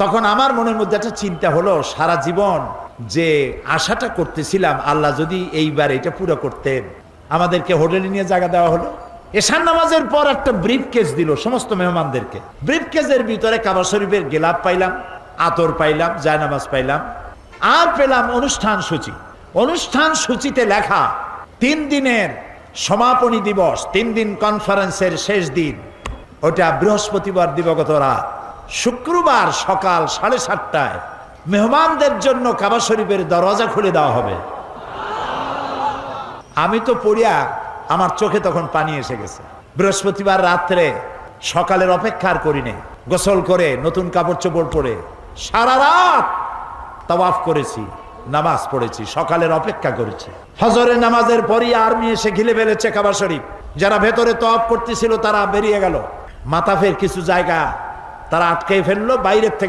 তখন আমার মনের মধ্যে একটা চিন্তা হলো, সারা জীবন যে আশাটা করতেছিলাম আল্লাহ যদি এইবার এটা পুরো করতেন। আমাদেরকে হোটেলে নিয়ে জায়গা দেওয়া হলো, এশার নামাজের পর একটা ব্রিফ কেস দিল সমস্ত মেহমানদেরকে। ব্রিফ কেসের ভিতরে কাবা শরীফের গেলাপ পাইলাম, আতর পাইলাম, জায়নামাজ পাইলাম, আর পেলাম অনুষ্ঠান সূচি। অনুষ্ঠান সূচিতে লেখা 3 দিনের সমাপনী দিবস, 3 দিন কনফারেন্সের শেষ দিন, ওটা বৃহস্পতিবার দিবাগত রাত, শুক্রবার সকাল 7:30টায় মেহমানদের জন্য কাবা শরীফের দরজা খুলে দেওয়া হবে। আমি তো পড়িয়া আমার চোখে তখন পানি এসে গেছে। বৃহস্পতিবার রাত্রে সকালের অপেক্ষার করিনি, গোসল করে নতুন কাপড় চোপড় পরে সারা রাত তাওয়াফ করেছি, নামাজ পড়েছি, সকালের অপেক্ষা করেছি। ফজরের নামাজের পরই আর্মি এসে ঘিরে ফেলেছে কাবা শরীফ। যারা ভেতরে তাওয়াফ করতেছিল তারা বেরিয়ে গেল, মাতাফের কিছু জায়গা তারা আটকে ফেললো, বাইরের থেকে